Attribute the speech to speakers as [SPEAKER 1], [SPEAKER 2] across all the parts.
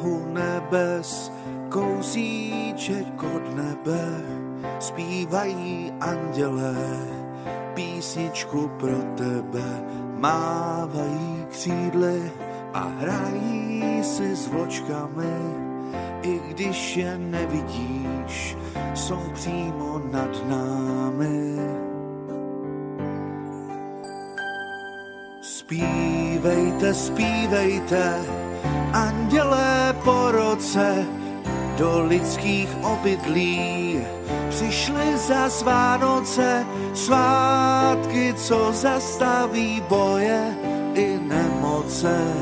[SPEAKER 1] tahu nebes, kouzíček od nebe, zpívají andělé, písničku pro tebe, mávají křídly a hrají si s vločkami, i když je nevidíš, jsou přímo nad námi. Zpívejte, zpívejte, andělé po roce, do lidských obydlí přišly zas Vánoce, svátky, co zastaví boje i nemoce.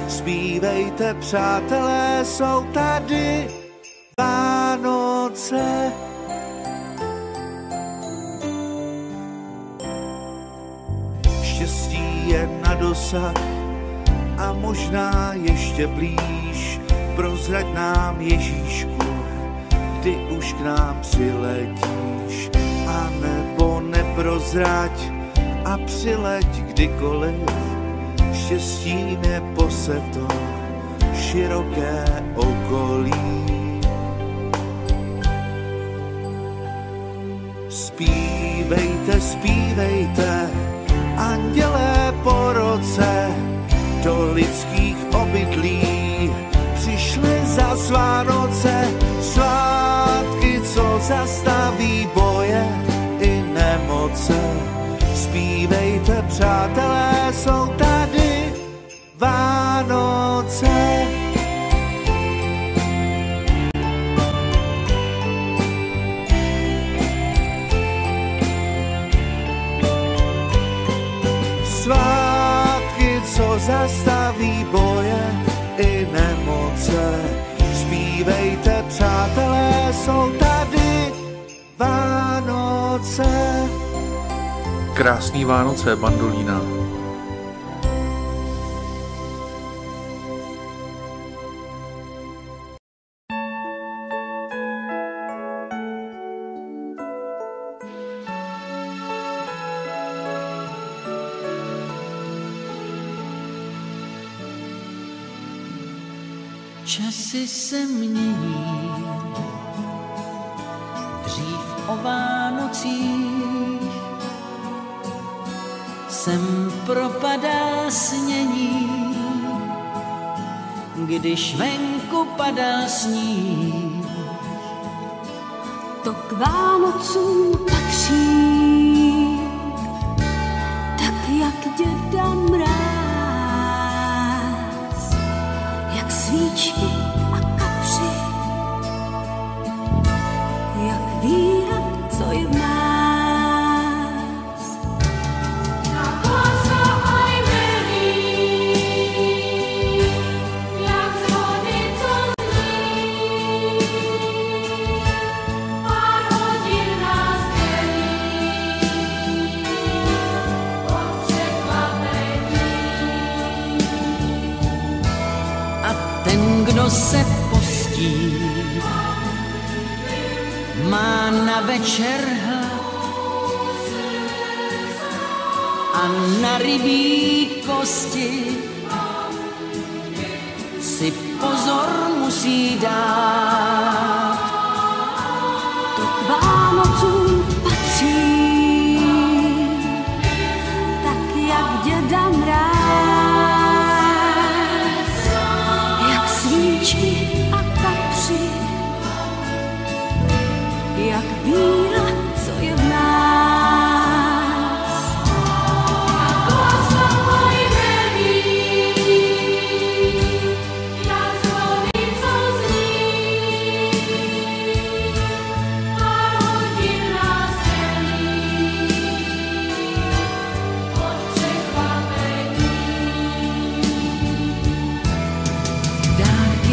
[SPEAKER 1] Zpívejte, přátelé, jsou tady Vánoce. Štěstí je na dosah a možná ještě blíž, prozrať nám, Ježíšku, kdy už k nám přiletíš, a nebo neprozrať a přileď kdykoliv, štěstím je poseto široké okolí. Zpívejte, zpívejte, andělé po roce, do lidských obydlí přišly zas Vánoce, svátky, co zastaví boje i nemoce. Zpívejte, přátelé, jsou tady Vánoce. Svátky, co zastaví boje i nemoce. Zpívejte, přátelé, jsou tady Vánoce.
[SPEAKER 2] Krásný Vánoce, Bandolína.
[SPEAKER 3] Časy se mění, dřív o Vánocích sem propadá snění, když venku padá sníh.
[SPEAKER 4] To k Vánocům patří, tak jak děda Mráz, jak svíčky a kapři, jak víra, co je v nás.
[SPEAKER 3] Kdo se postí, má na večer hlad a na rybí kosti si pozor musí dát.
[SPEAKER 4] To k Vánocům patří, tak jak děda Mráz, svíčky a kapři, jak víra, co je v nás. Jak láska mojí velí, jak zvony, co zní, pár hodin nás dělí od překvapení.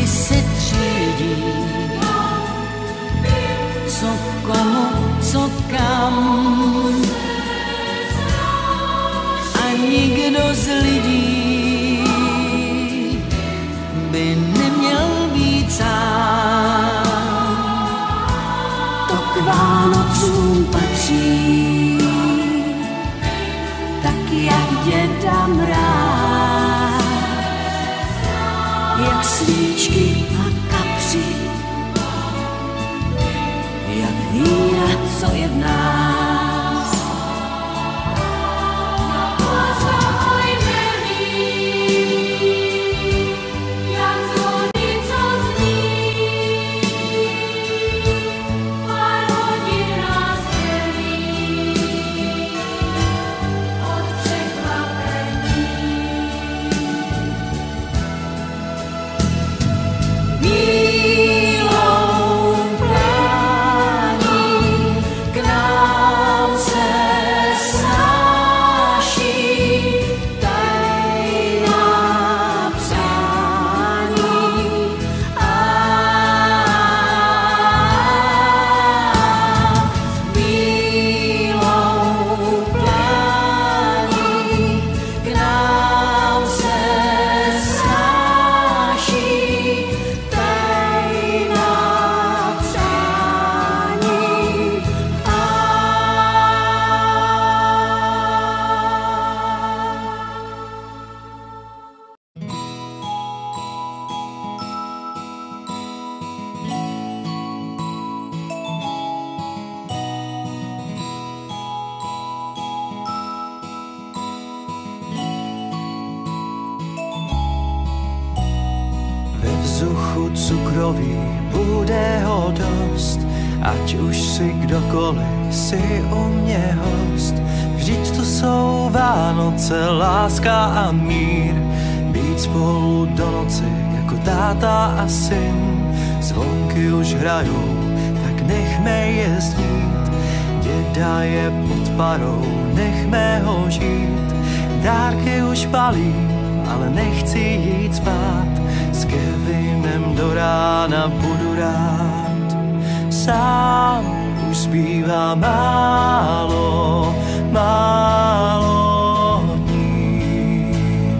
[SPEAKER 3] Se třídí, co komu, co kam, a nikdo z lidí by neměl být sám.
[SPEAKER 4] To k Vánocům patří, tak jak děda Mráz, jak svíčky a
[SPEAKER 3] nás.
[SPEAKER 4] Jak zvony, co zní, pár hodin nás dělí od překvapení.
[SPEAKER 3] Bílou plání k nám se snáší tajná přání. Bílou plání k nám se snáší tajná přání.
[SPEAKER 1] Ve vzduchu cukroví bude ho dost, ať už si kdokoliv, si u mě host. Vždyť to jsou Vánoce, láska a mír, být spolu do noci jako táta a syn. Zvonky už hrajou, tak nechme je znít, děda je pod parou, nechme ho žít. Dárky už balím, ale nechci jít spát, s Kevinem do rána budu rád. Sám už zbývá málo, málo dní.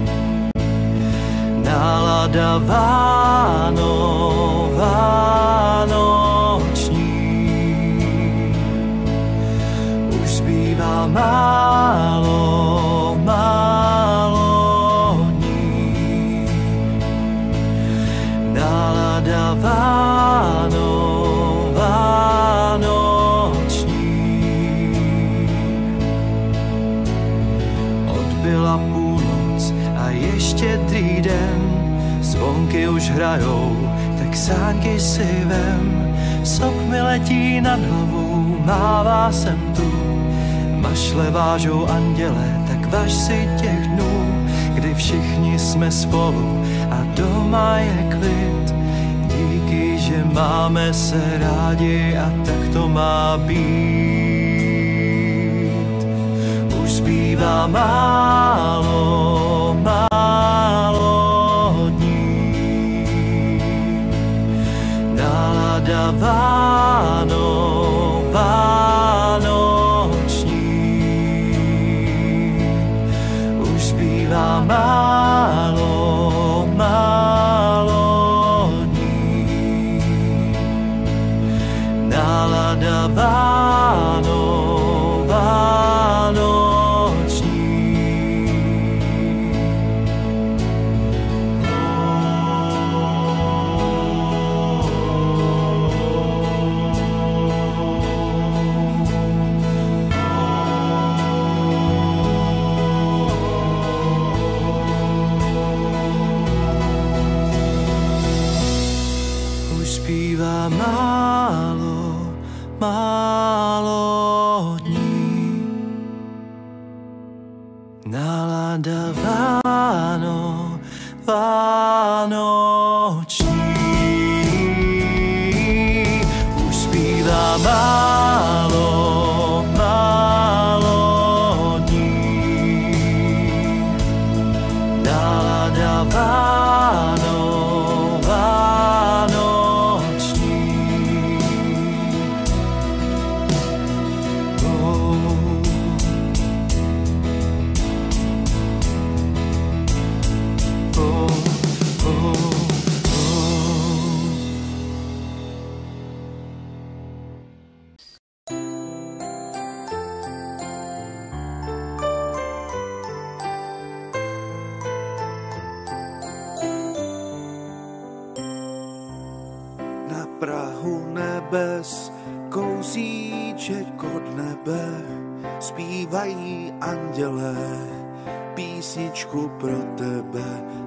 [SPEAKER 1] Nálada vánoční. Už zbývá málo, málo dní. Nálada vánoční. Odbyla půlnoc a ještě druhý den, zvonky už hrajou, tak sáňky si vem. Sop mi letí nad hlavou, mává sem tu, mašle vážou anděle, tak važ si těch dnů, kdy všichni jsme spolu a doma je klid. Díky, že máme se rádi a tak to má být. Už zbývá málo, málo dní. Nálada vánoční. Už zbývá málo, málo dní. Nálada vánoční. Už zbývá málo, málo dní. Nálada vánoční. Už zbývá málo, málo dní. Nálada vánoční.
[SPEAKER 2] kousíček od nebe, zpívají andělé, písničku pro tebe,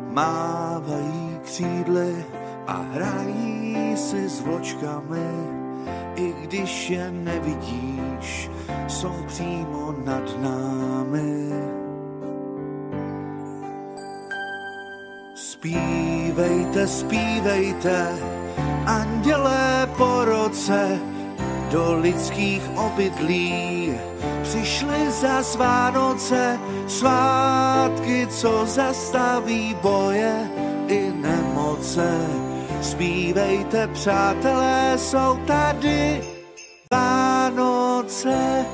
[SPEAKER 2] mávají křídly a hrají si s vločkami, i když je nevidíš, jsou přímo nad námi. Zpívejte, zpívejte, andělé po roce, do lidských obydlí přišli za Vánoce, svátky, co zastaví boje i nemoce. Zpívejte, přátelé, jsou tady Vánoce.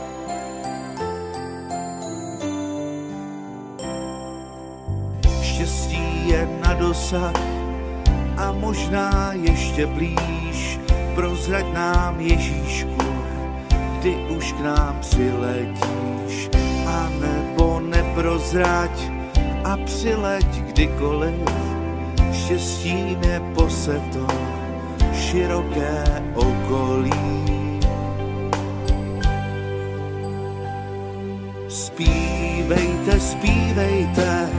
[SPEAKER 2] Štěstí je na dosah a možná ještě blíž. Prozrať nám, Ježíšku, kdy už k nám přiletíš, a nebo neprozrať a přileď kdykoliv. Štěstím je poseto široké okolí. Zpívejte, zpívejte,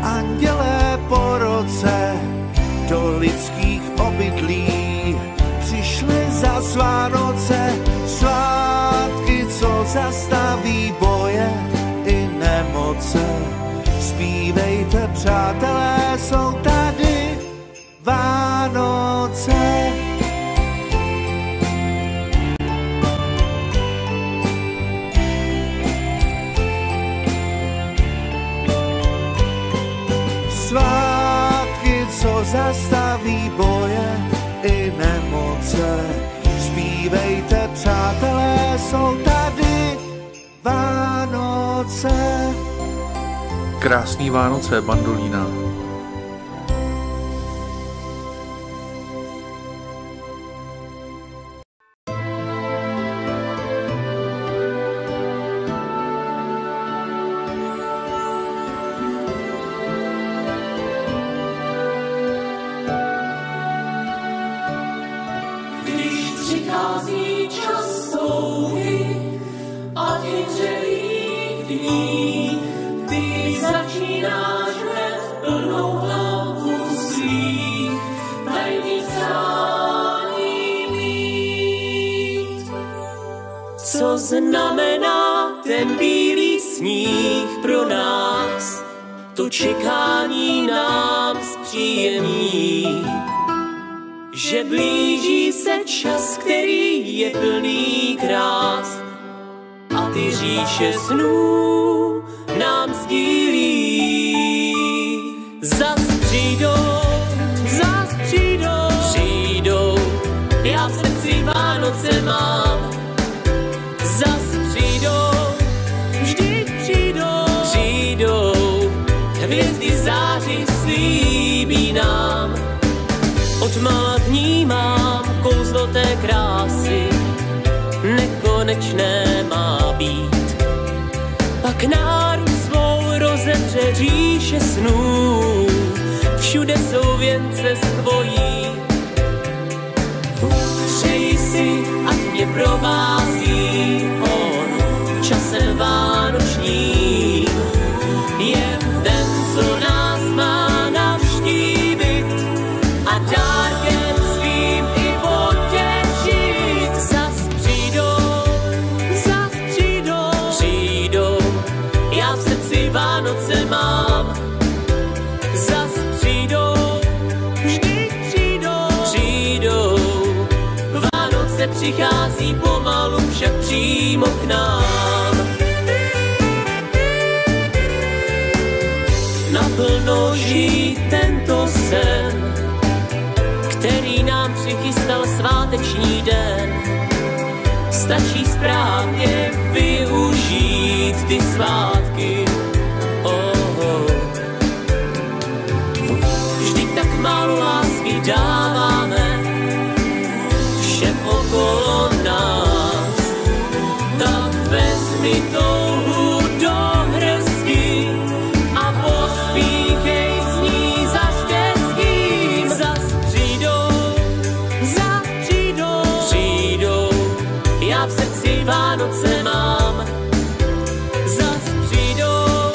[SPEAKER 2] andělé po roce, do lidských obydlí přišli za Vánoce, svátky, co zastaví boje i nemoce. Zpívejte, přátelé, jsou tady Vánoce. Svátky, co zastaví boje i nemoce. Zpívejte, přátelé, jsou tady Vánoce.
[SPEAKER 5] Krásný Vánoce, bandolína.
[SPEAKER 3] Když přichází čas touhy a chytřelých dní, ty začínáš hned plnou hlavu svých tajných přání mít. Co znamená ten bílý sníh pro nás, to čekání nám zpříjemní, že blíží se čas, který je plný krás a ty říše snů nám sdílí. Zas přijdou, já v srdci Vánoce mám. Zas přijdou, vždyť přijdou, hvězdy září slíbí nám. Odmala vnímám kouzlo té krásy, nekonečné má být. Pak náru svou rozevře říše snů, všude jsou věnce skvojí. Přeji si, ať mě provází on časem vánoční. Je ten, co nás má navštívit a dárkem svým i potěšit. Zas přijdou, já v srdci Vánoce mám. Zas přijdou, vždyť přijdou, Vánoce přichází pomalu, však přímo k nám. Naplno žít tento sen, který nám přichystal sváteční den. Stačí správně využít ty svátky. Vždyť tak málo lásky dáváme všem okolo nás. Tak vezmi touhu do hrsti a pospíchej s ní za štěstím. Zas přijdou, já v Vánoce mám. Zas přijdou,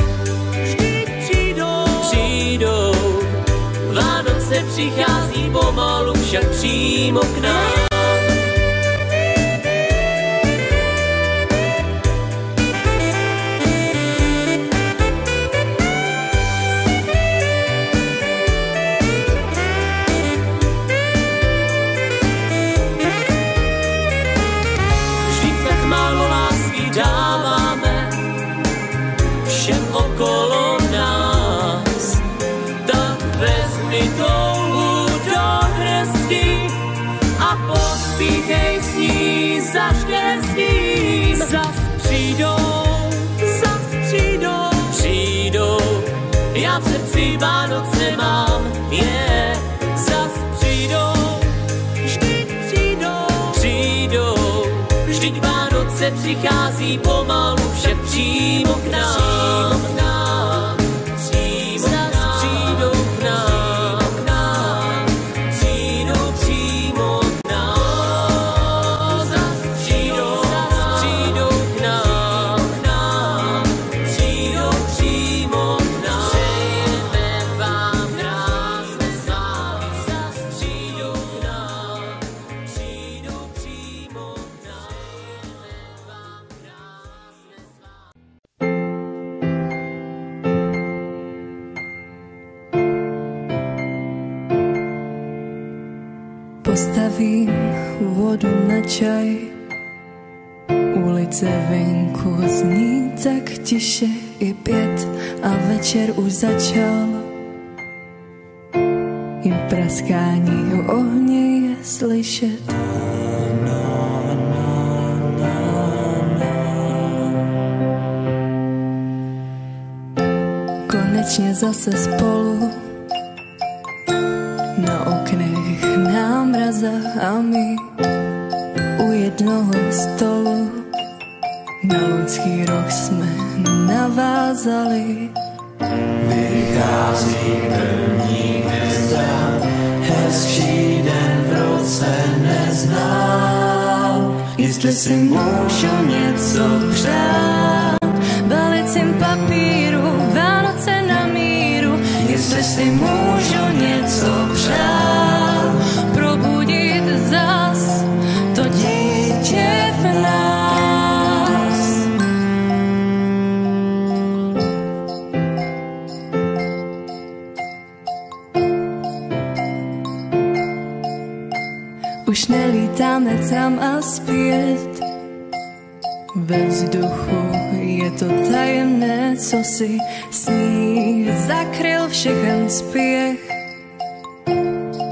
[SPEAKER 3] vždyť přijdou. Vánoce přichází pomalu, však přímo k nám. Dáváme všem okolo nás, tak vezmi touhu do hrsti a pospíchej s ní za štěstím. Zas přijdou, já v srdci Vánoce mám, zas přijdou, vždyť Vánoce přichází pomalu, vše přímo k nám. Přijdou k nám, přijdou přímo k nám. Zas přijdou k nám, přijdou přímo k nám. Přejeme vám krásné svátky, zas přijdou k nám, přijdou přímo k nám.
[SPEAKER 5] Postavím vodu na čaj, ulice venku zní tak tiše, je 5 a večer už začal. Jen praskání ohně je slyšet. Konečně zase spolu, na oknech námraza a my u jednoho stolu. Na loňský rok jsme navázali.
[SPEAKER 1] Vychází první hvězda, hezčí den v roce neznám.
[SPEAKER 5] Jestli si můžu něco přát, balicím papíru, Vánoce na míru. Jestli si můžu něco přát, probudit zas to dítě v nás. Už nelítáme tam a zpět, ve vzduchu je to tajemné, co si sníh zakryl všechen spěch.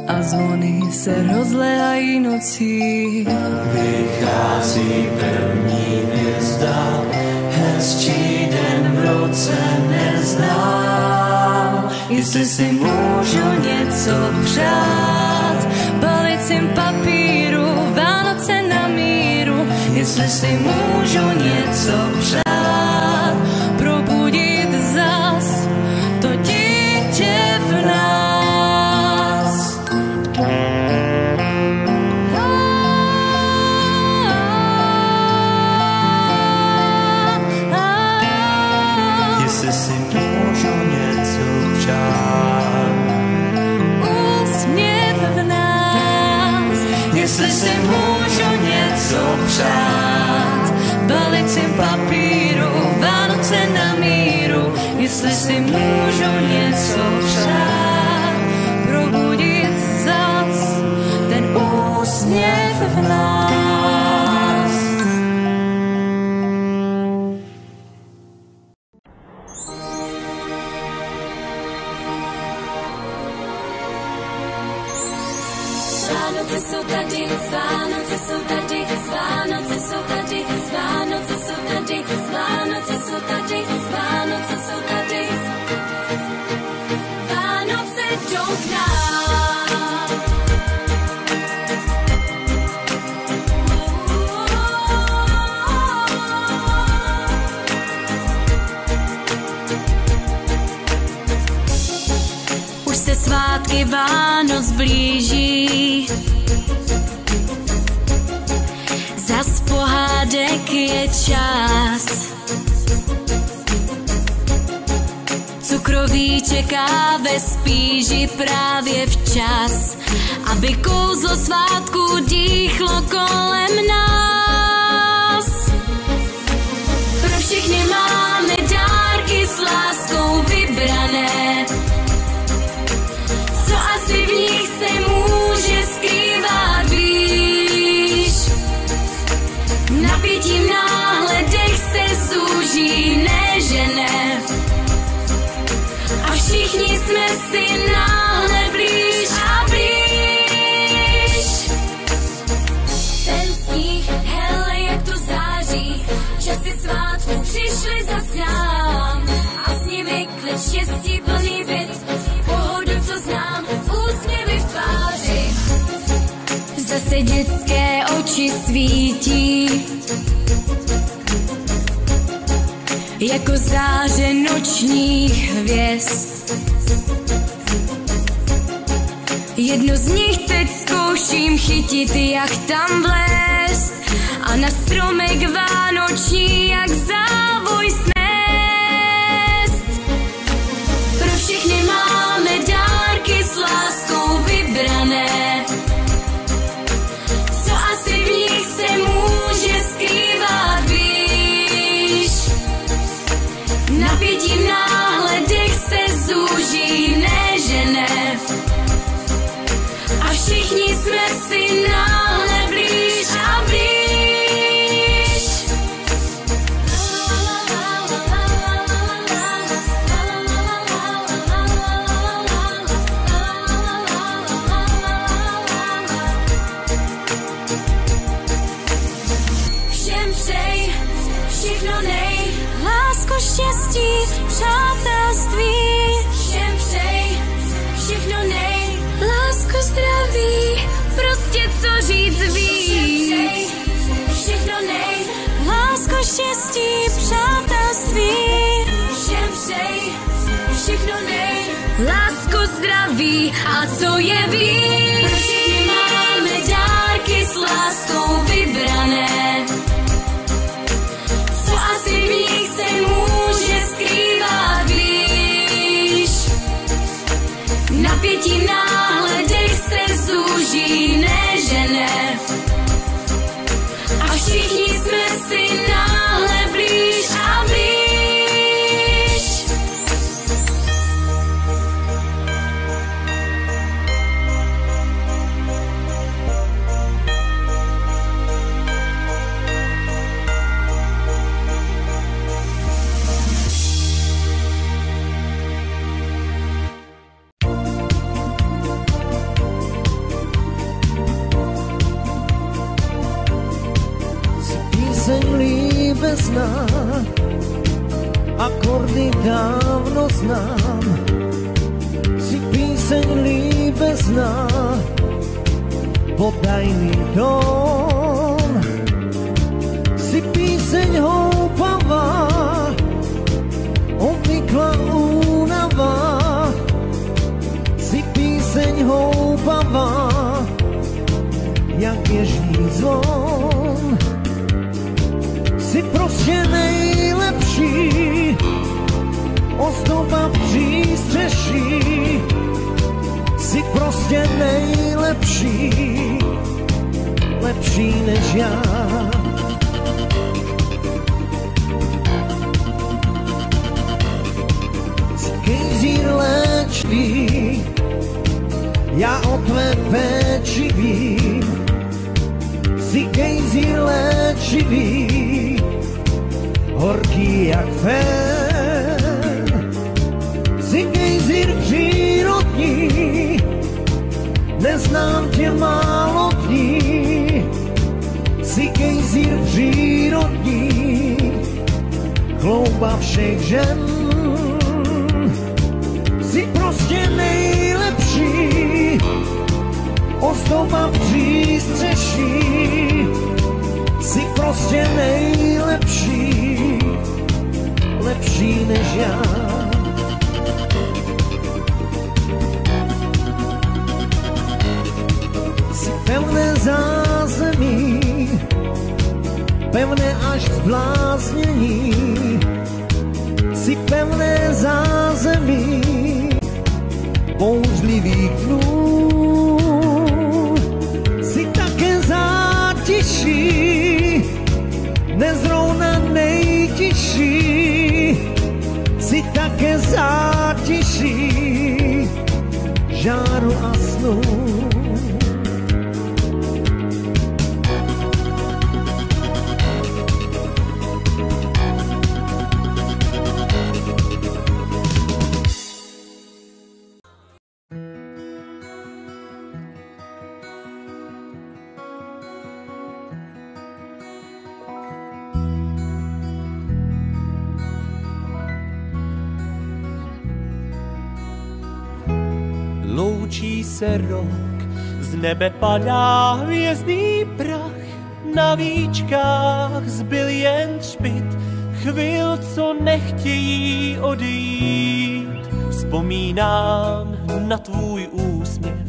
[SPEAKER 5] A zvony se rozléhají nocí.
[SPEAKER 1] Vychází první hvězda, hezčí den v roce neznám.
[SPEAKER 5] Jestli si můžu něco přát, balicím papíru, Vánoce na míru. Jestli si můžu něco přát, probudit zas to dítě v nás.
[SPEAKER 1] Jestli si můžu něco přát,
[SPEAKER 5] úsměv v nás. Jestli si můžu něco přát, balicím papíru, Vánoce na míru. Jestli si můžu něco přát, probudit zas ten úsměv v nás.
[SPEAKER 4] Vánoce jsou tady, Vánoce jsou tady, Vánoce jsou tady, Vánoce jsou tady, Vánoce jsou tady, Vánoce jsou tady. Vánoce jdou k nám.
[SPEAKER 5] Už se svátky Vánoc blíží, zas pohádek
[SPEAKER 4] je čas. Cukroví čeká ve spíži právě včas, aby kouzlo svátku dýchlo kolem nás. Pro všechny máme dárky s láskou vybrané, co asi v nich se může skrývat, víš. Napětím náhle dech se zúží, ne že ne, a všichni jsme si náhle blíž a blíž. Ten sníh, hele jak to září, časy svátku přišly zas nám a s nimi klid štěstí plný byt, pohodu co znám, úsměvy v tváři. Zase dětské oči svítí jako záře nočních hvězd. Jednu z nich teď zkouším chytit, jak tam vlézt a na stromek vánoční jak závoj snést. Pro všechny máme dárky s láskou vybrané, co asi v nich se může skrývat, víš. Napětím náhle dech se zúží, ne že ne, a všichni jsme si náhle blíž a blíž. Všem přej, všechno nej, lásku, štěstí, přátelství. Všem přej, všechno nej, lásku, zdraví, prostě co říct víc. Všechno nej, lásku, štěstí, přátelství. Všem přej, všechno nej, lásku, zdraví a co je víc. Všichni máme dárky s láskou vybrané, co asi v nich se může skrývat, víš. Napětím náhle dech se zúží, ne že ne, a všichni jsme si náhle blíž a blíž.
[SPEAKER 6] Píseň líbezná, akordy dávno znám. Si píseň líbezná, podaj mi dom. Si píseň houpavá, obvyklá únava. Si píseň houpavá, jak běžný zvon. Si prostě nejlepší, ozdoba přístřeší. Si prostě nejlepší, lepší než já. Si kejzír léčivý, já o tvé péči vím. Si kejzír léčivý, horký jak fen. Si kejzír přírodní, neznám tě málo dní. Si kejzír přírodní, chlouba všech žen. Si prostě nejlepší, ozdoba přístřeší. Jsi prostě nejlepší, lepší než já. Jsi pevné zázemí, pevné až zbláznění, si pevné zázemí bouřlivých dnů, si také zátiší, nezrovna nejtiší, si také zátiší žáru a snu.
[SPEAKER 3] Loučí se rok, z nebe padá hvězdný prach, na víčkách zbyl jen třpyt chvil, co nechtějí odejít. Vzpomínám na tvůj úsměv,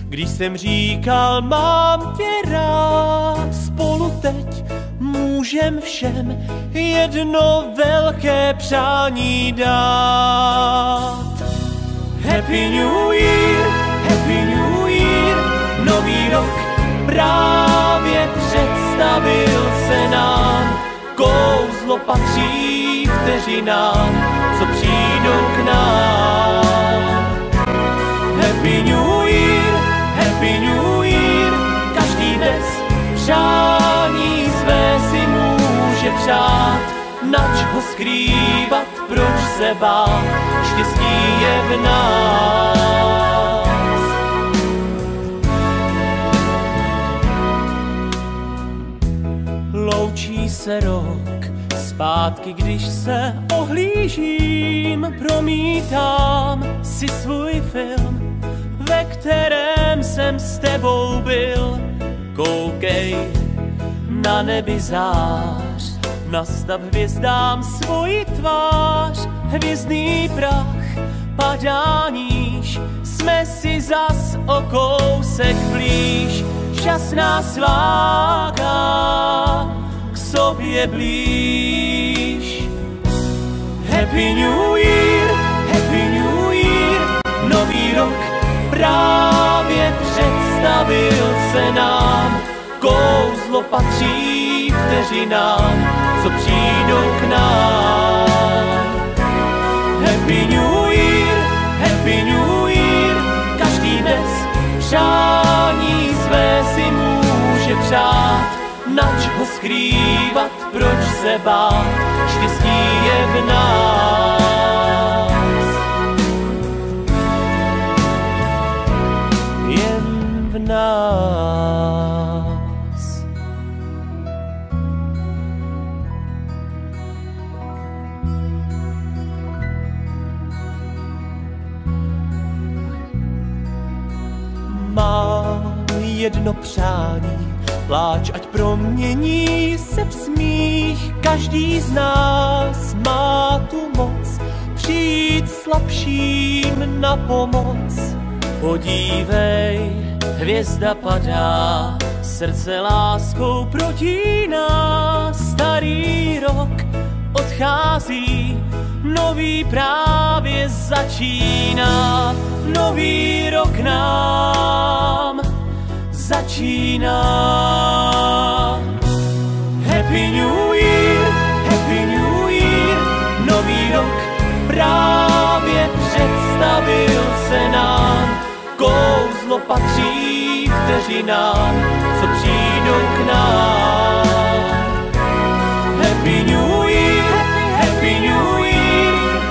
[SPEAKER 3] když jsem říkal, mám tě rád. Spolu teď můžem všem jedno velké přání dát. Happy New Year, nový rok právě představil se nám. Kouzlo patří vteřinám, co přijdou k nám. Happy New Year, každý bez přání své si může přát. Nač ho skrývat, proč se bát, štěstí je v nás. Loučí se rok, zpátky, když se ohlížím, promítám si svůj film, ve kterém jsem s tebou byl. Koukej, na nebi zář, nastav hvězdám svoji tvář. Hvězdný prach padá níž, jsme si zas o kousek blíž. Čas nás láká k sobě blíž. Happy New Year, nový rok právě představil se nám. Kouzlo patří vteřinám, co přijdou k nám. Happy New Year, každý bez přání své si může přát. Nač ho skrývat, proč se bát, štěstí je v nás. Jen v nás. Mám jedno přání, pláč ať promění se v smích. Každý z nás má tu moc přijít slabším na pomoc. Podívej, hvězda padá, srdce láskou protíná. Starý rok odchází, nový právě začíná. Nový rok nám začíná. Happy New Year, nový rok právě představil se nám. Kouzlo patří vteřinám, co přijdou k nám. Happy New Year,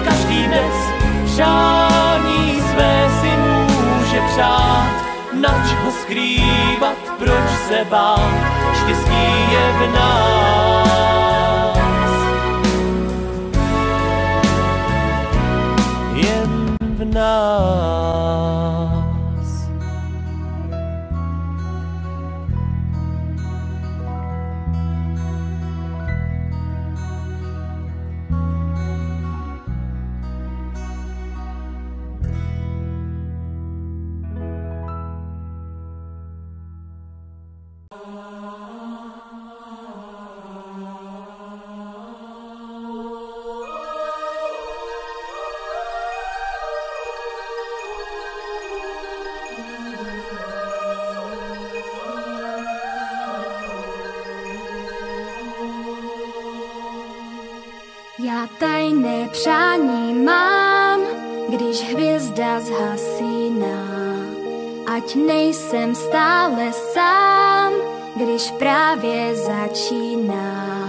[SPEAKER 3] každý bez přání své si může přát. Nač ho skrývat, proč se bát, štěstí je v nás. Jen v nás.
[SPEAKER 4] Já tajné přání mám, když hvězda zhasíná. Ať nejsem stále sám, když právě začíná.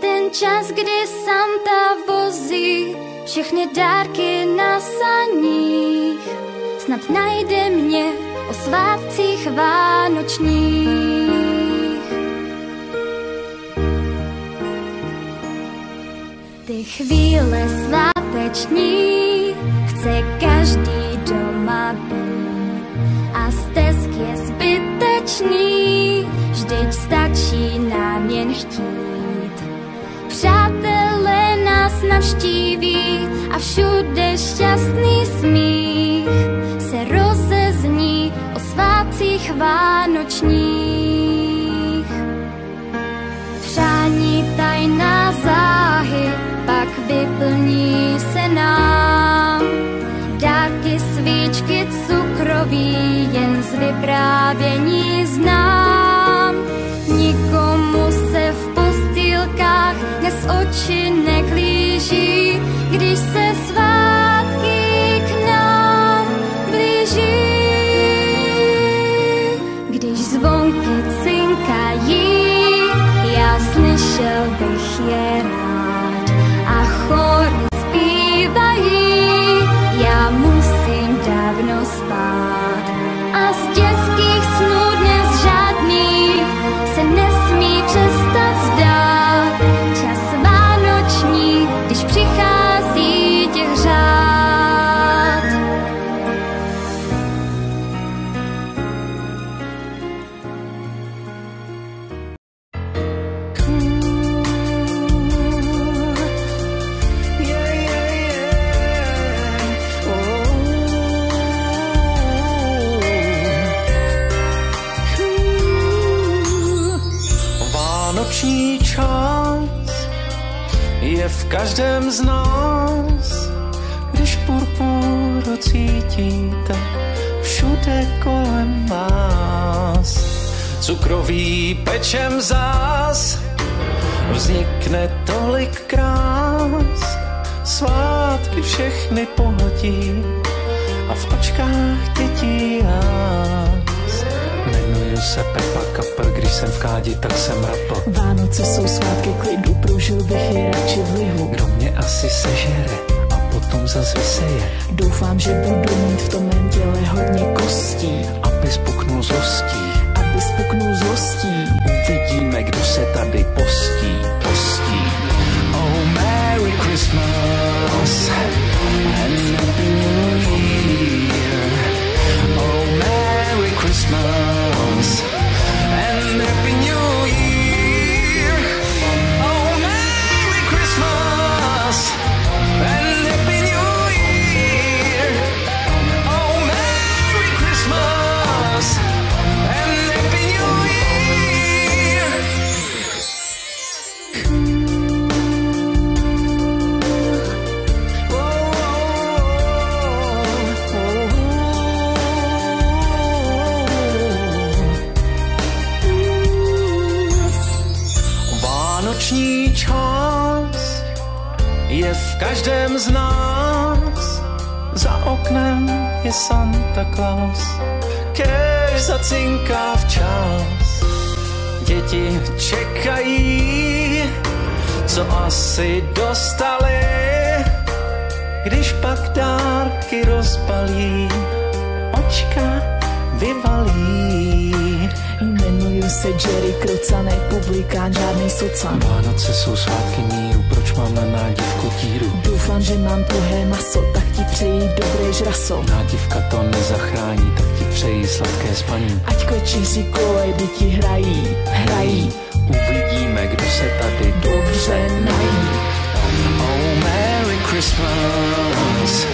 [SPEAKER 4] Ten čas, kdy Santa vozí všechny dárky na saních, snad najde mě o svátcích vánočních. Ty chvíle sváteční chce každý doma být a stesk je zbytečný, vždyť stačí nám jen chtít. Přátelé nás navštíví a všude šťastný smích se rozezní o svátcích vánočních. Přání tajná záhy pak vyplní se nám. Dárky, svíčky, cukroví jen z vyprávění znám. Nikomu se v postýlkách dnes oči neklíží, když se svátky k nám blíží. Když zvonky cinkají, já slyšel bych je rád a chory zpívají, já musím dávno spát. A z dětských snů dnes žádný se nesmí přestat zdát. Čas vánoční, když přichází těch řád.
[SPEAKER 1] Vánoční čas je v každém z nás, když purpur cítíte všude kolem vás. Cukrový pečem zás vznikne tolik krás, svátky všechny pohodí a v očkách dětí jás. Jmenuji se Pepa Kapr, když jsem v kádi, tak jsem rapl.
[SPEAKER 7] Vánoce jsou svátky klidu, prožil bych je radši v lihu.
[SPEAKER 1] Kdo mě asi sežere a potom zas vyseje.
[SPEAKER 7] Doufám, že budu mít v tom mém těle hodně kostí.
[SPEAKER 1] Aby spuknul zlostí.
[SPEAKER 7] Aby spuknul zlostí.
[SPEAKER 1] Uvidíme, kdo se tady postí. Oh, Merry Christmas and Happy New Year. Oh, Merry Christmas and Happy New Year. Oh, Merry Christmas and Happy New Year. Oh, Merry Christmas and Happy New Year. Vánoční čas je v každém z nás, za oknem je Santa Claus, kéž zacinká včas. Děti čekají, co asi dostali, když pak dárky rozbalí, očka vyvalí.
[SPEAKER 7] Jmenuji se Jerry Krocaný, publikán, žádný socan.
[SPEAKER 1] Vánoce jsou svátky míru, proč mám na nádivku tíru?
[SPEAKER 7] Doufám, že mám tuhé maso, tak ti přeji dobré žraso.
[SPEAKER 1] Nádivka to nezachrání, tak ti přeji sladké spaní.
[SPEAKER 7] Ať kočíři koledy ti hrají.
[SPEAKER 1] Uvidíme, kdo se tady
[SPEAKER 7] Dobře nají.
[SPEAKER 1] Oh, Merry Christmas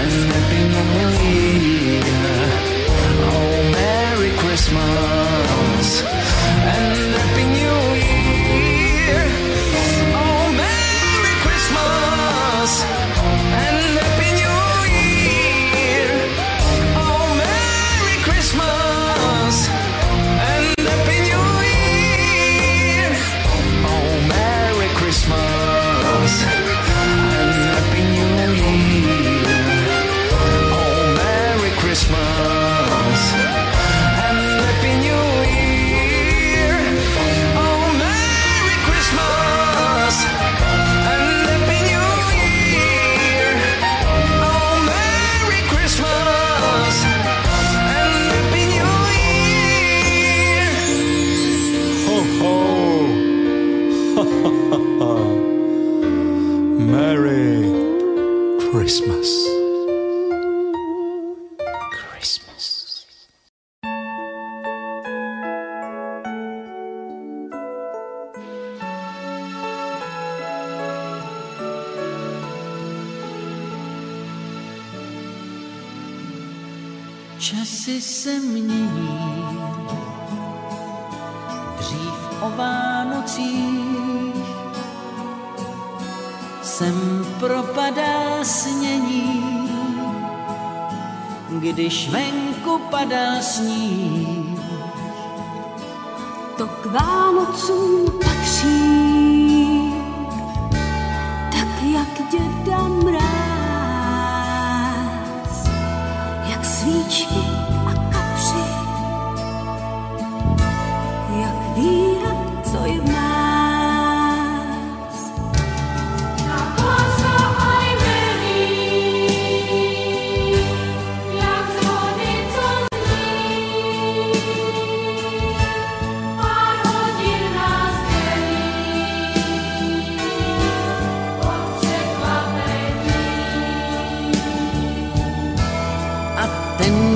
[SPEAKER 1] and Happy New Year. Oh, Merry Christmas and Happy New Year. Oh, Merry Christmas and Happy New Year. Oh, Merry Christmas and Happy New Year. Oh, Merry Christmas
[SPEAKER 8] Christmas.
[SPEAKER 9] Časy se mění, dřív o Vánocích sem propadá snění, když venku padá sníh.
[SPEAKER 4] To k Vánocům patří, tak jak děda mráz, jak svíčky a kapři, jak víra, co je v nás.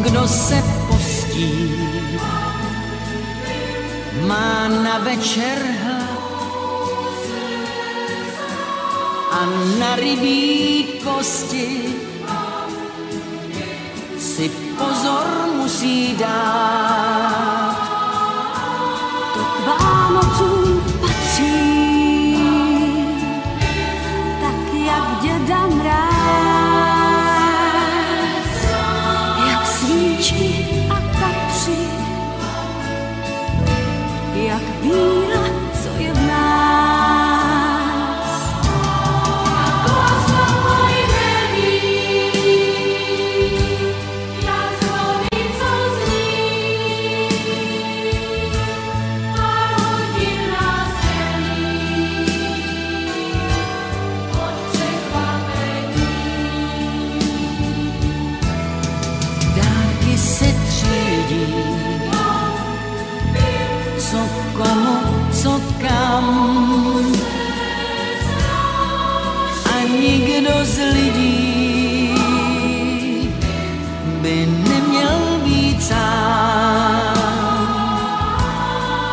[SPEAKER 9] Kdo se postí, má na večer hlad a na rybí kosti si pozor musí dát.
[SPEAKER 4] To k Vánocům patří, tak jak děda mráz, svíčky a kapři, jak víra, co je v nás. Jak láska ojmeví, jak zvony, co zní, pár hodin nás dělí od překvapení.
[SPEAKER 9] Se třídí, co komu, co kam, a nikdo z lidí by neměl být sám.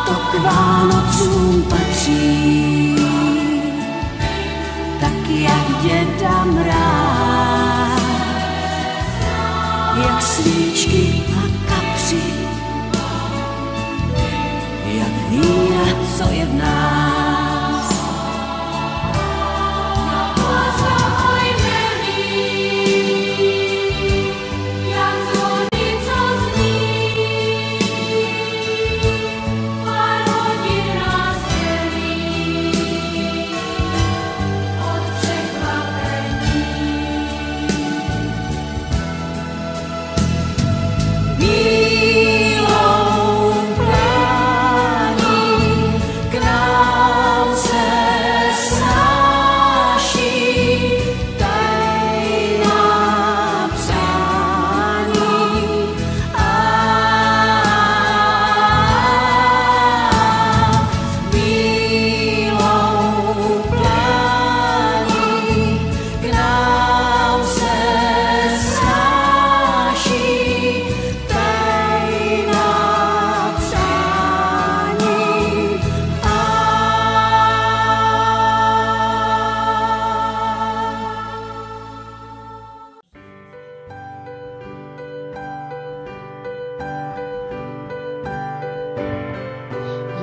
[SPEAKER 4] To k Vánocům patří, tak jak děda mráz, jak svíčky a kapři, jak víra, co je v nás. Jak láska ojmeví, jak zvony, co zní, pár hodin nás dělí od překvapení.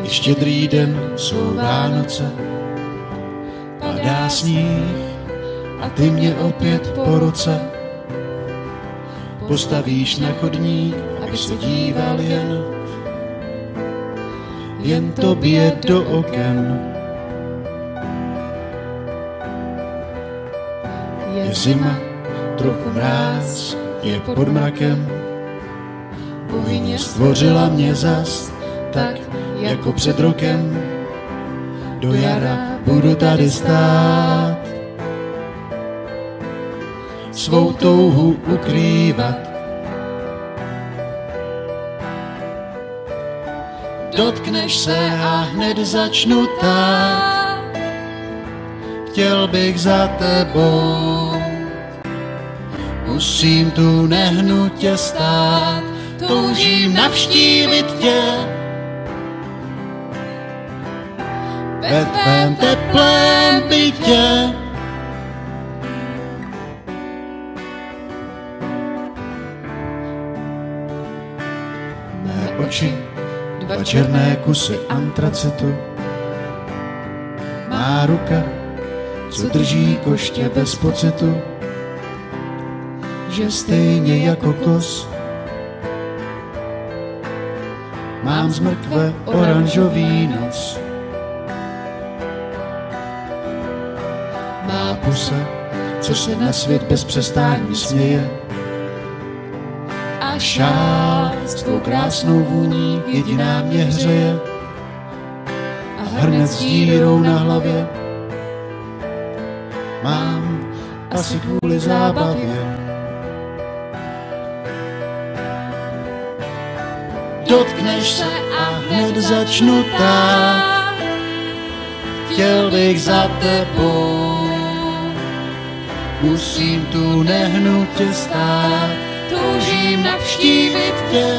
[SPEAKER 8] Štědrý den jsou Vánoce, padá sníh a ty mě opět po roce postavíš na chodník, abych se díval jen tobě do oken. Je zima, trochu mráz, je pod mrakem, bohyně stvořila mě zas tak jako před rokem. Do jara budu tady stát, svou touhu ukrývat. Dotkneš se a hned začnu tát, chtěl bych za tebou musím tu nehnutě stát, toužím navštívit tě. Ve tvém teplém bytě. Mé oči, dva černé kusy antracitu. Má ruka, co drží koště bez pocitu, že stejně jako kos mám z mrkve oranžový nos. Má pusa, co se na svět bez přestání směje, a šál s tvou krásnou vůní jediná mě hřeje, a hrnec s dírou na hlavě mám asi kvůli zábavě. Dotkneš se a hned začnu tát, chtěl bych za tebou. Musím tu nehnutě stát, toužím navštívit tě.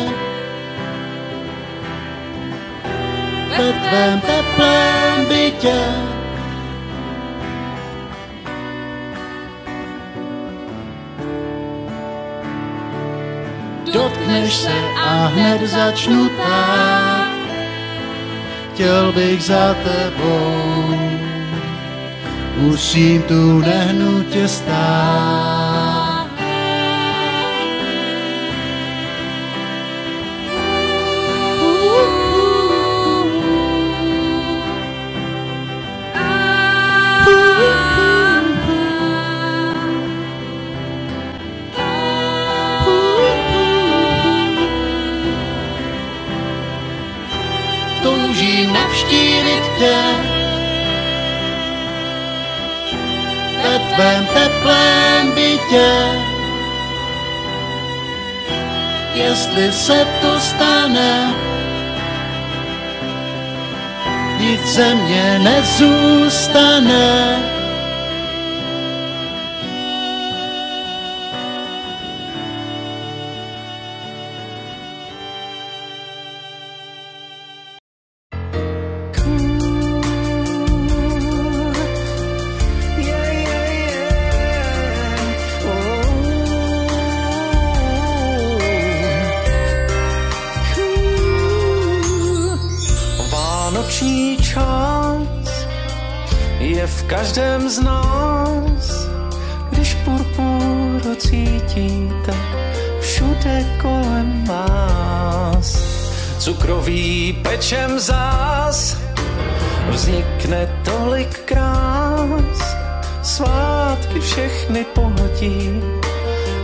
[SPEAKER 8] Ve tvém teplém bytě. Dotkneš se a hned začnu tát, chtěl bych za tebou. Musím tu nehnutě stát. Toužím navštívit tě. Ve tvém teplém bytě. Jestli se to stane, nic ze mě nezůstane.
[SPEAKER 1] Vánoční čas je v každém z nás, když purpuru cítíte všude kolem vás. Cukrový pečem zás vznikne tolik krás, svátky všechny pohodí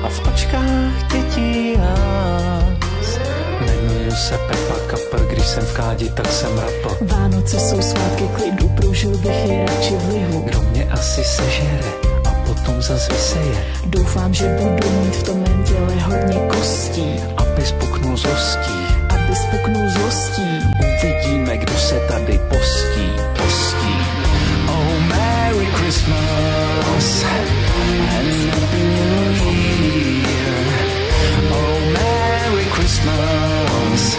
[SPEAKER 1] a v očkách dětí jas. Jmenuji se Pepa Kapr, když jsem v kádi, tak jsem rapl.
[SPEAKER 7] Vánoce jsou svátky klidu, proužil bych je radši v lihu.
[SPEAKER 1] Kdo mě asi sežere a potom zas vyseje.
[SPEAKER 7] Doufám, že budu mít v tom mém těle hodně kostí,
[SPEAKER 1] aby spuknul zlostí.
[SPEAKER 7] aby spuknul zlostí.
[SPEAKER 1] Uvidíme, kdo se tady postí. Oh, Merry Christmas and Happy New Year. Oh, Merry Christmas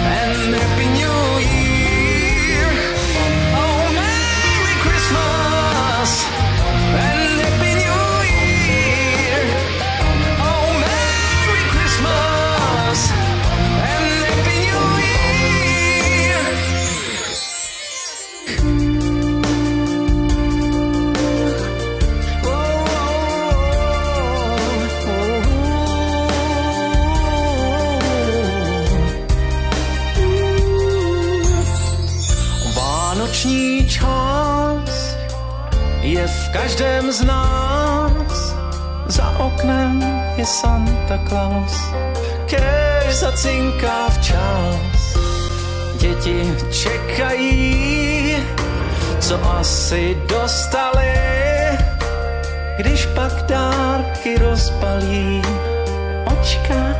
[SPEAKER 1] and Happy New Year. Oh, Merry Christmas and Happy New Year. Oh, Merry Christmas and Happy New Year. Vánoční čas je v každém z nás, za oknem je Santa Claus, kéž zacinká včas. Děti čekají, co asi dostali, když pak dárky rozbalí, očka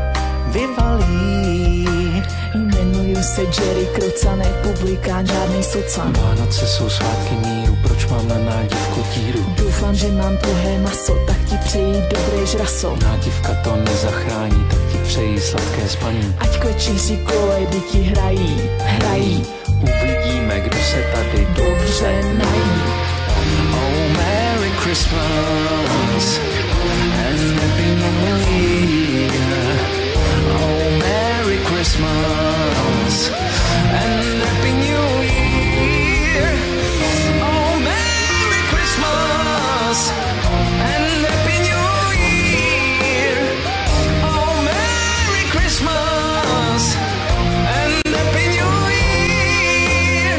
[SPEAKER 1] vyvalí.
[SPEAKER 7] Jmenuji se Jerry Krocanek, publikán, žádný socan.
[SPEAKER 1] Vánoce jsou svátky míru,
[SPEAKER 3] proč mám na nádivku tíru?
[SPEAKER 7] Doufám, že mám tuhé maso, tak ti přeji dobré žraso.
[SPEAKER 3] Nádivka to nezachrání, tak ti přeji sladké spaní.
[SPEAKER 7] Ať kočíři koledy ti hrají, hrají.
[SPEAKER 3] Uvidíme, kdo se tady dobře nají. Oh, Merry Christmas and Happy New Year. Oh, Merry Christmas and Happy New Year. Oh, Merry Christmas and Happy New Year. Oh, Merry Christmas and Happy New Year.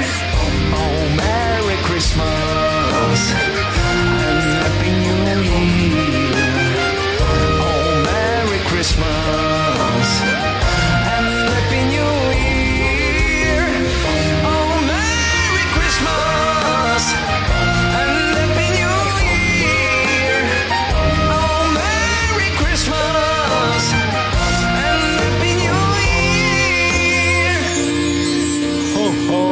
[SPEAKER 3] Oh, Merry Christmas and Happy New Year. Oh, Merry Christmas and Happy New Year. Oh, Merry Christmas and Happy New Year. Oh, Merry Christmas and Happy New Year.
[SPEAKER 1] Ho, ho.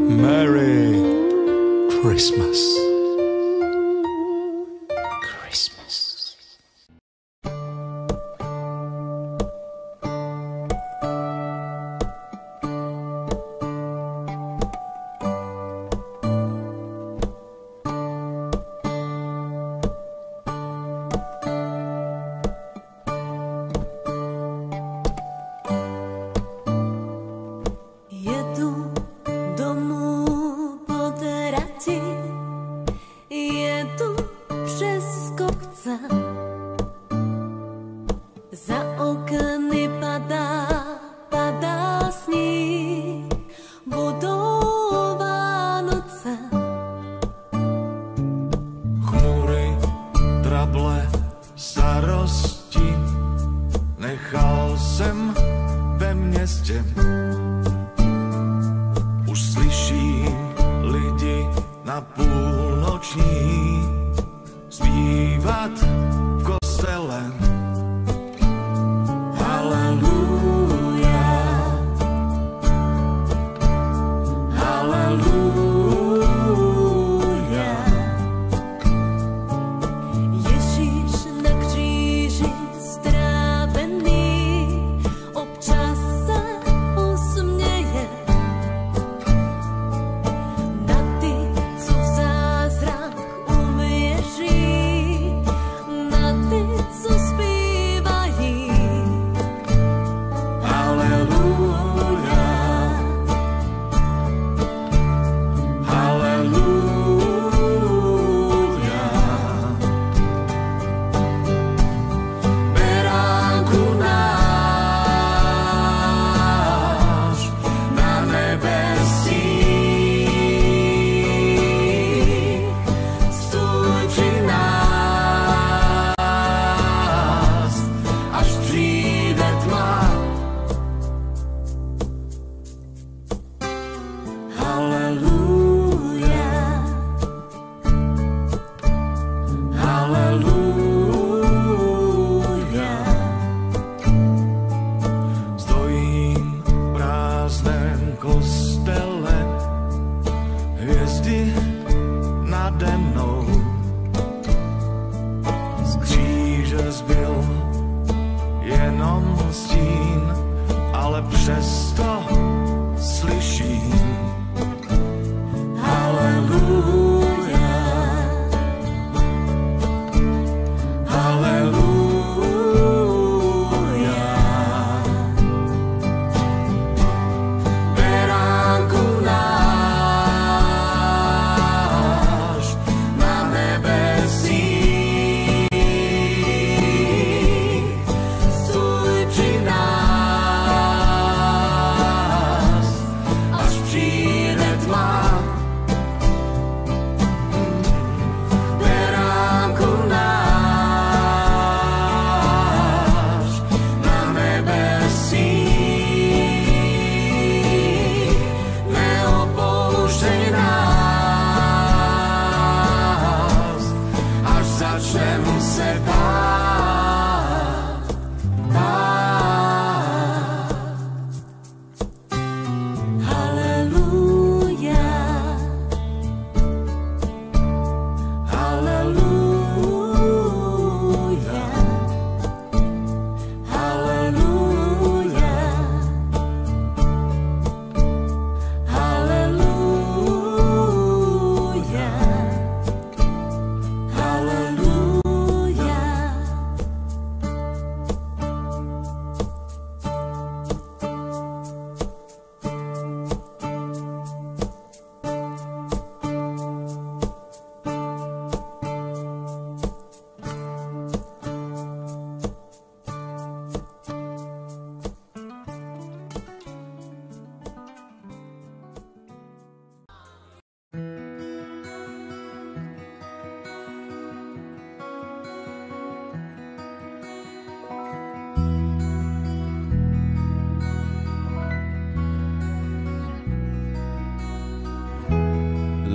[SPEAKER 1] Merry Christmas.
[SPEAKER 3] Christmas.
[SPEAKER 4] Jedu domů po trati, jedu přes kopce. Za okny padá sníh, budou Vánoce.
[SPEAKER 2] Chmury, trable, starosti, nechal jsem ve městě. Už slyším lidi na půlnoční zpívat v kostele. Haleluja, haleluja.
[SPEAKER 4] Ježíš na kříži strávený, občas se usměje na ty, co v zázrak uvěří, na ty, co zpívají.
[SPEAKER 2] Haleluja, haleluja. Beránku náš na nebesích, stůj při nás, až přijde tma. Haleluja, haleluja. Stojím v prázdném kostele, hvězdy nade mnou. Z kříže zbyl jenom stín, ale přesto slyším. Haleluja, haleluja. Beránku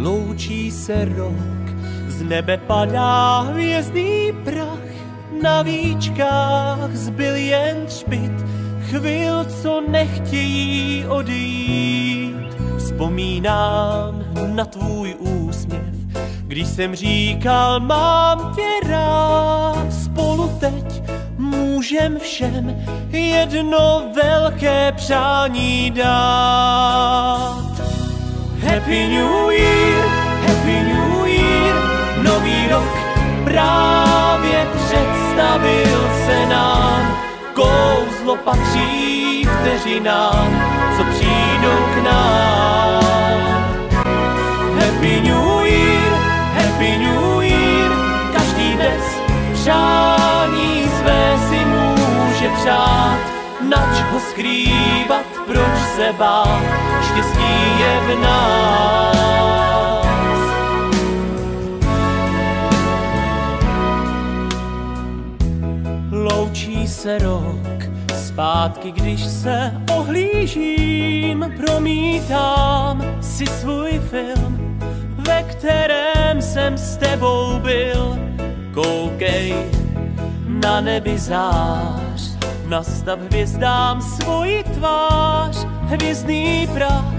[SPEAKER 3] Loučí se rok, z nebe padá hvězdný prach, na víčkách zbyl jen třpyt chvil, co nechtějí odejít. Vzpomínám na tvůj úsměv, když jsem říkal, mám tě rád. Spolu teď můžem všem jedno velké přání dát. Happy New Year, nový rok právě představil se nám. Kouzlo patří vteřinám, co přijdou k nám. Happy New Year, každý bez přání své si může přát. Nač ho skrývat, proč se bát, štěstí je v nás. Loučí se rok, zpátky, když se ohlížím, promítám si svůj film, ve kterém jsem s tebou byl. Koukej, na nebi zář, nastav hvězdám svoji tvář. Hvězdný prach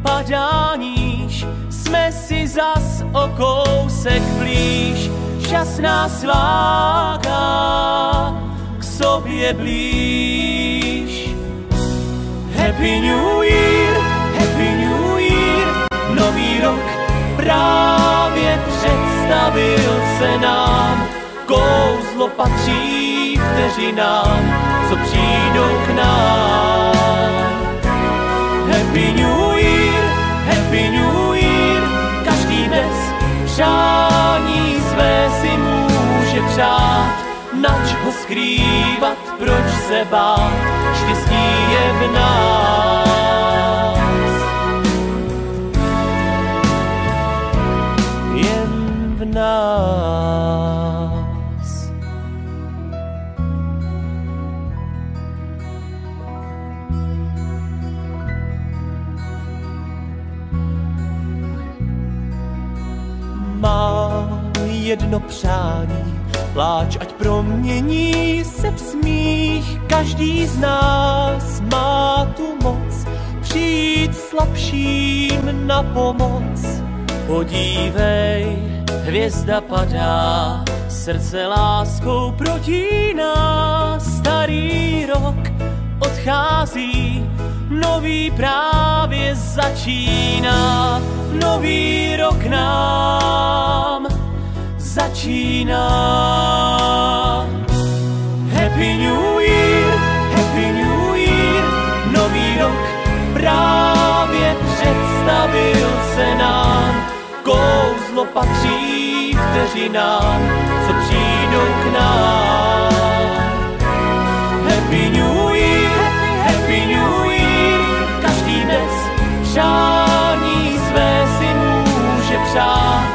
[SPEAKER 3] padá níž, jsme si zas o kousek blíž. Čas nás láká k sobě blíž. Happy New Year, nový rok právě představil se nám. Kouzlo patří vteřinám, co přijdou k nám. Happy New Year, každý bez přání své si může přát. Nač ho skrývat, proč se bát, štěstí je v nás. Jen v nás. Mám jedno přání, pláč ať promění se v smích. Každý z nás má tu moc přijít slabším na pomoc. Podívej, hvězda padá, srdce láskou protíná. Starý rok odchází, nový právě začíná. Nový rok nám začíná. Happy New Year, nový rok právě představil se nám. Kouzlo patří vteřinám, co přijdou k nám. Happy New Year, každý bez přání své si může přát.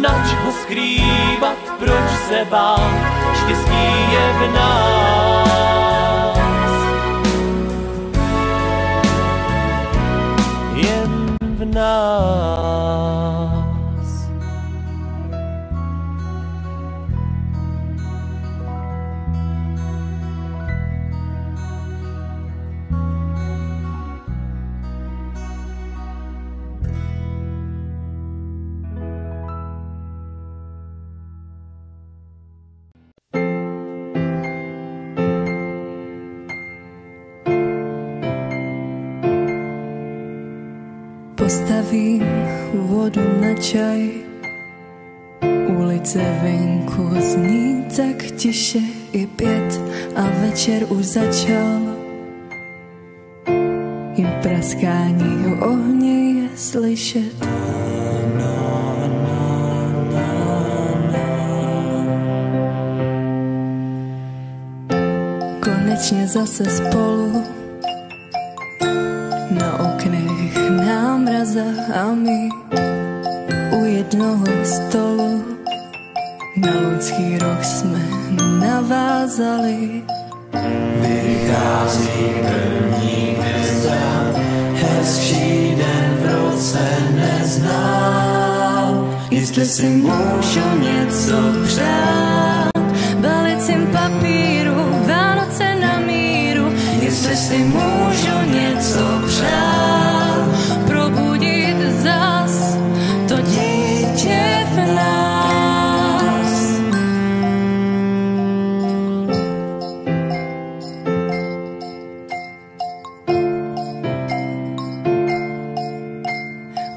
[SPEAKER 3] Nač ho skrývat, proč se bát, štěstí je v nás. Jen v nás.
[SPEAKER 5] Postavím vodu na čaj, ulice venku zní tak tiše, je 5 a večer už začal. Jen praskání ohně je slyšet. Konečně zase spolu, na oknech námraza a my u jednoho stolu. Na loňský rok jsme navázali
[SPEAKER 1] Vychází první hvězda, hezčí den v roce neznám.
[SPEAKER 5] Jestli si můžu něco přát, balicím papíru, Vánoce na míru. Jestli si můžu něco přát, probudit zas to dítě v nás.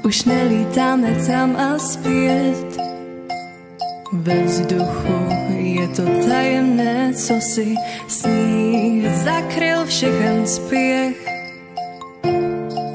[SPEAKER 5] Už nelítáme tam a zpět, ve vzduchu je to tajemné, co si sníh zakryl všechen spěch.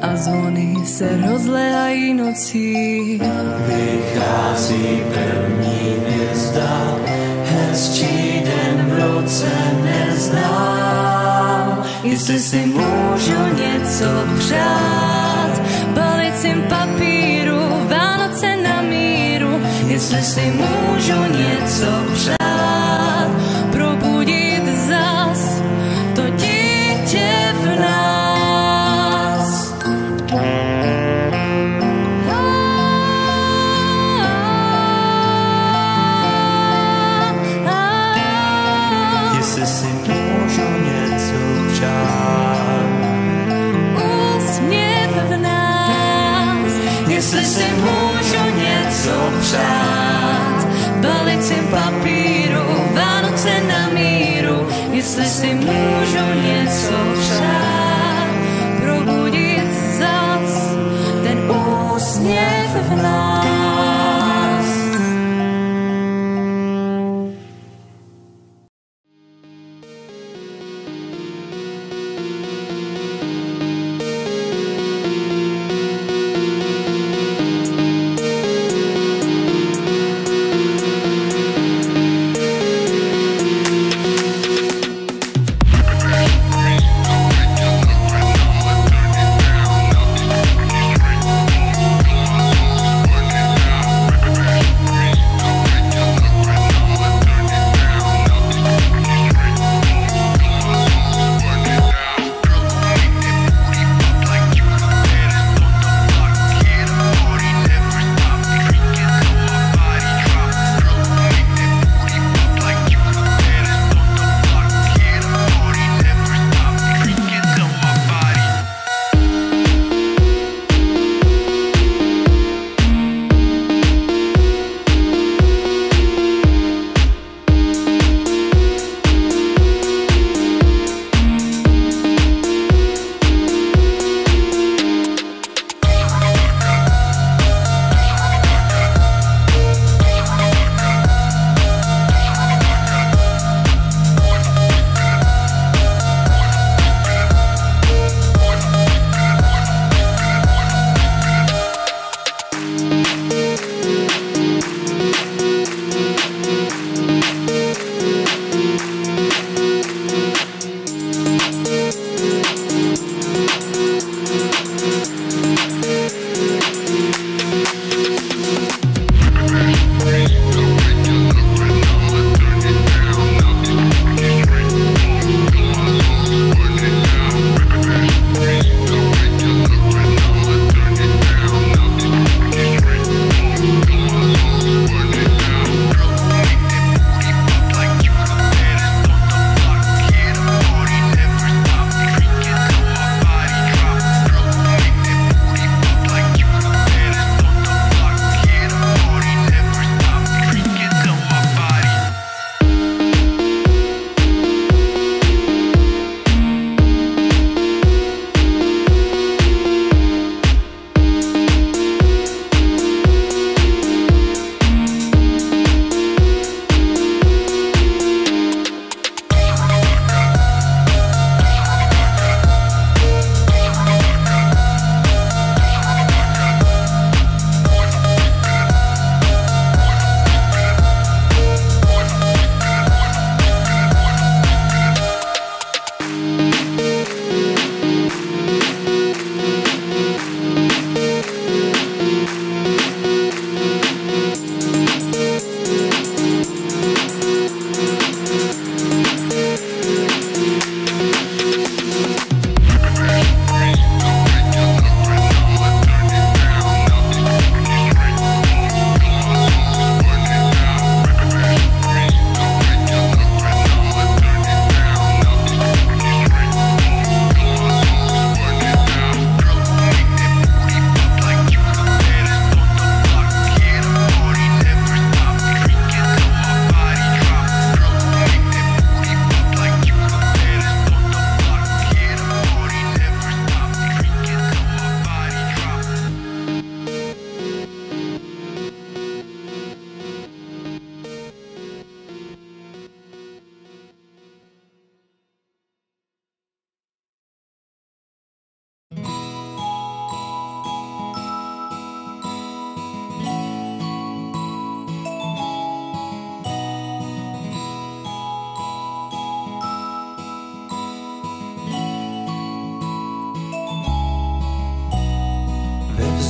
[SPEAKER 5] A zvony se rozléhají nocí.
[SPEAKER 1] Vychází první hvězda, hezčí den v roce neznám.
[SPEAKER 5] Jestli si můžu něco přát, balicím papíru, Vánoce na míru. Jestli si můžu něco přát, probudit zas to dítě v nás.
[SPEAKER 1] Jestli si můžu něco přát,
[SPEAKER 5] úsměv v nás. Jestli si můžu něco přát, balicím papíru, Vánoce na míru. Jestli si můžu něco přát, probudit zas ten úsměv v nás.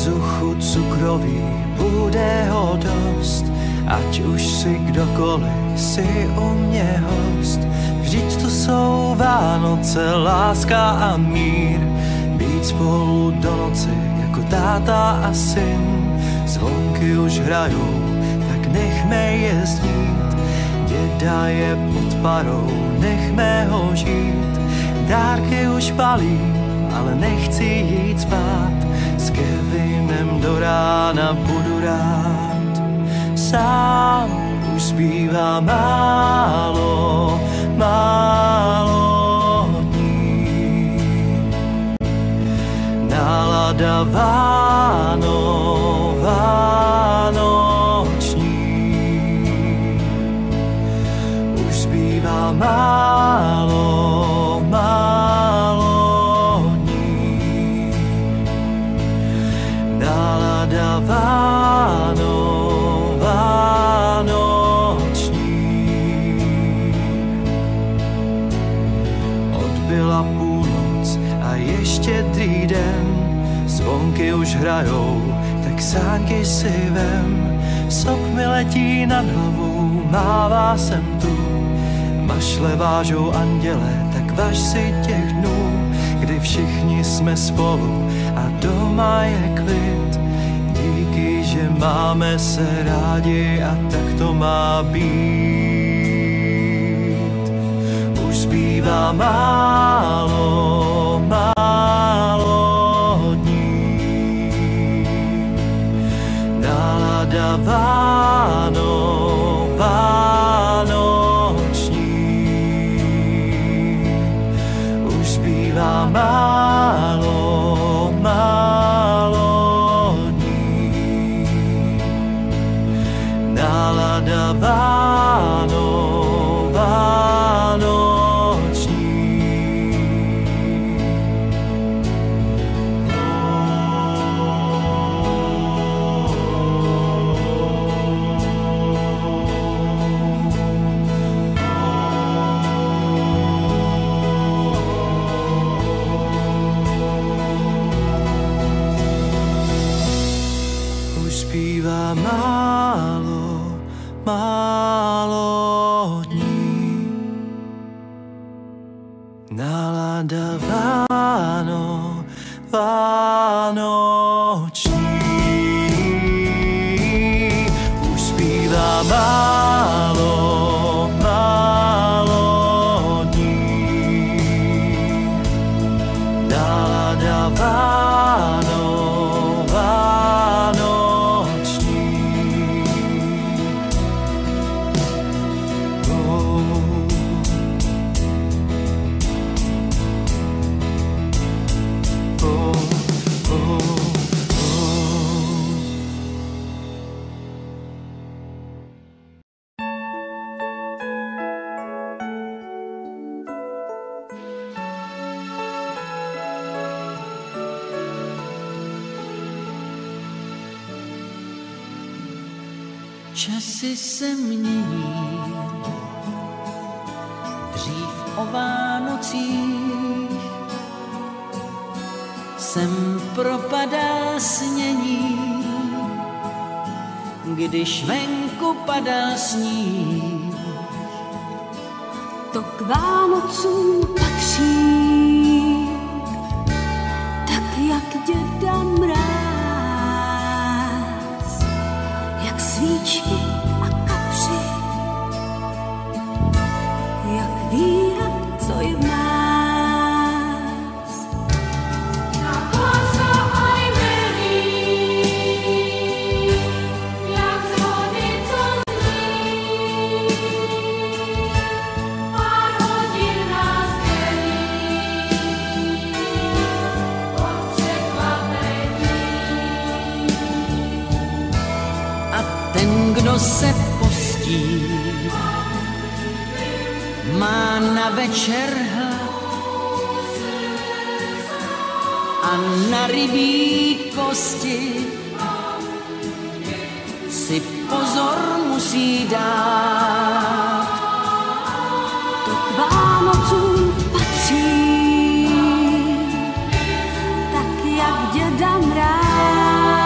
[SPEAKER 1] vzduchu cukroví bude ho dost, ať už si kdokoliv, si u mě host. Vždyť to jsou Vánoce, láska a mír, být spolu do noci jako táta a syn. Zvonky už hrajou, tak nechme je znít, děda je pod parou, nechme ho žít. Dárky už balím, ale nechci jít spát, s Kevinem do rána budu rád. Sám už zbývá málo, málo dní. Nálada vánoční. Už zbývá málo, málo dní. Nálada vánoční. Odbyla půlnoc a ještě druhý den, zvonky už hrajou, tak sánky si vem. Sok mi letí nad hlavou, mává sem tu, mašle vážou anděle, tak važ si těch dnů, kdy všichni jsme spolu a doma je klid. Díky, že máme se rádi a tak to má být. Už zbývá málo, málo dní. Nálada vánoční. Už zbývá málo, málo dní. Nálada vánoční. Už zbývá málo, málo dní. Nálada vánoční. Už zbývá málo, málo dní. Nálada vánoční.
[SPEAKER 9] Časy se mění, dřív o Vánocích sem propadá snění, když venku padá sníh.
[SPEAKER 4] To k Vánocům patří, tak jak děda mráz, jak svíčky a kapři, jak víra, co je v nás.
[SPEAKER 10] Jak láska aj velí, jak zvony, co zní, pár hodin nás dělí od překvapení.
[SPEAKER 9] A ten, kdo se postí, má na večer hlad a na rybí kosti si pozor musí dát.
[SPEAKER 4] To k Vánocům patří, tak jak děda mráz,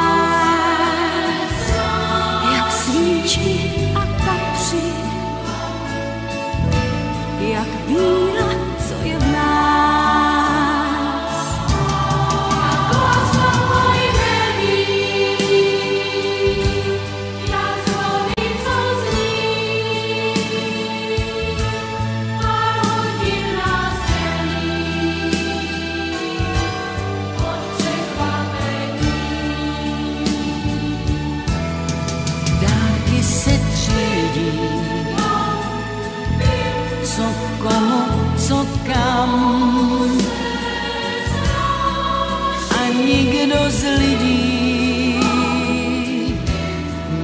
[SPEAKER 9] lidí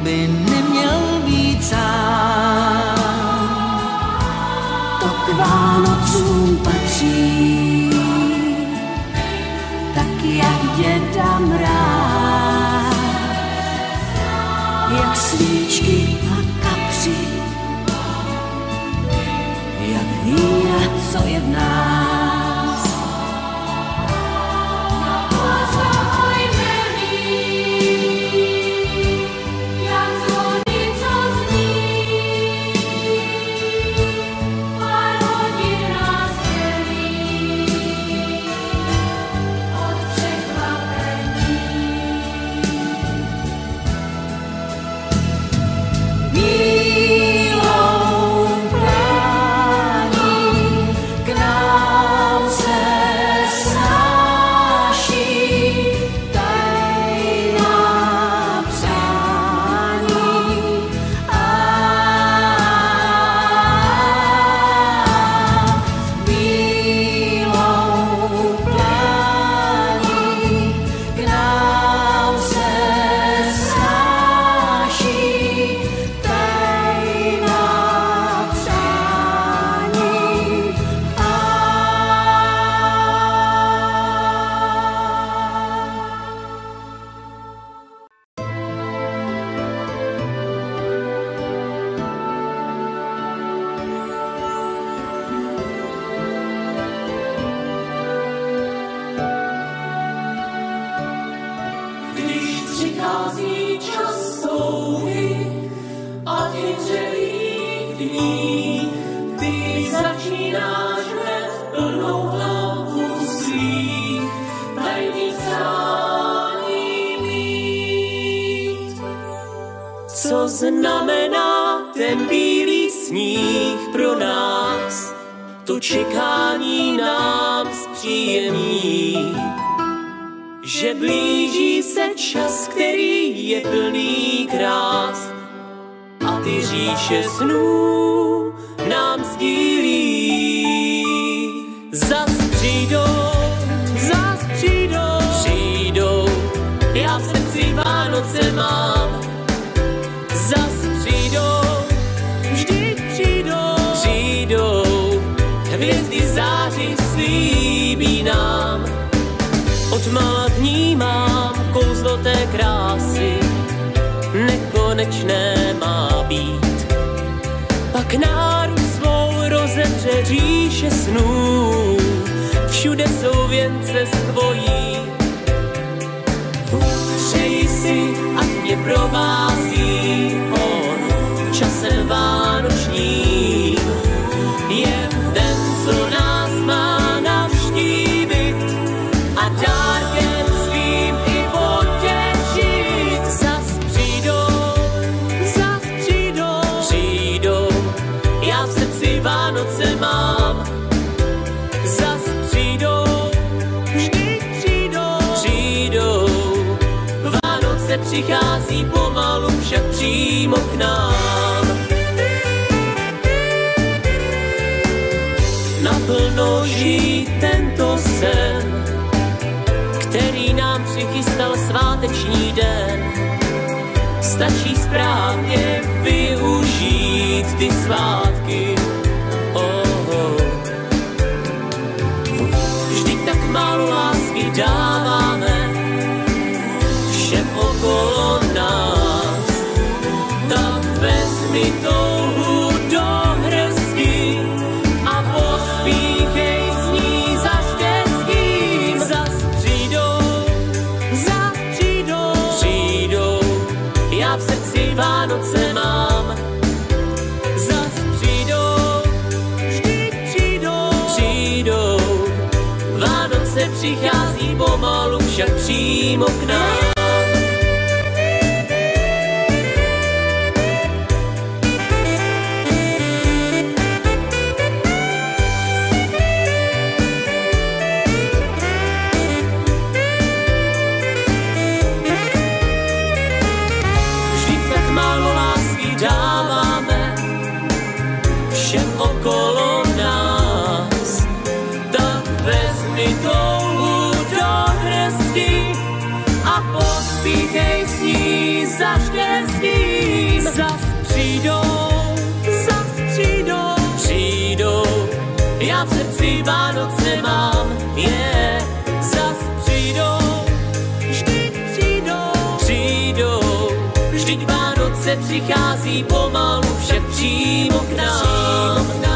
[SPEAKER 9] by neměl být sám. To k Vánocům patří, tak jak Děda Mráz, jak svíčky a kapři, jak víra, co je v nás.
[SPEAKER 10] Jak zvony, co zní, pár hodin nás dělí od překvapení.
[SPEAKER 9] Bílou plání k nám se snáší tajná přání. Bílou plání k nám se snáší tajná přání.
[SPEAKER 3] Když přichází čas touhy a ty dřevých dní, ty začínáš hned plnou hlavu svých tajných přání mít. Co znamená ten bílý sníh pro nás, to čekání nám zpříjemní, že blíží se čas, který je plný krás a ty říše snů nám sdílí. Zas přijdou, já v srdci Vánoce mám. Zas přijdou, vždyť přijdou, hvězdy září slíbí nám. Odmala vnímám kouzlo té krásy, nekonečné má být. Pak náruč svou rozevře říše snů, všude jsou věnce skvojí. Přeji si, ať mě provází on časem vánočním. Je ten, co nás má navštívit a dárkem svým i potěšit. Zas přijdou, já v srdci Vánoce mám. Zas přijdou, vždyť přijdou, Vánoce přichází pomalu, však přímo k nám. Naplno žít tento sen, který nám přichystal sváteční den. Stačí správně využít ty svátky. Vždyť tak málo lásky dáváme všem okolo nás. Tak vezmi touhu do hrsti a pospíchej s ní za štěstím. Zas přijdou, já v srdci Vánoce mám. Zas přijdou, vždyť přijdou, Vánoce přichází pomalu, však přímo k nám. Dáváme všem okolo nás, tak vezmi touhu do hrsti a a pospíchej s ní za štěstím. Zas přijdou, já v srdci Vánoce mám, zas přijdou, vždyť Vánoce přichází pomalu, vše přímo k nám.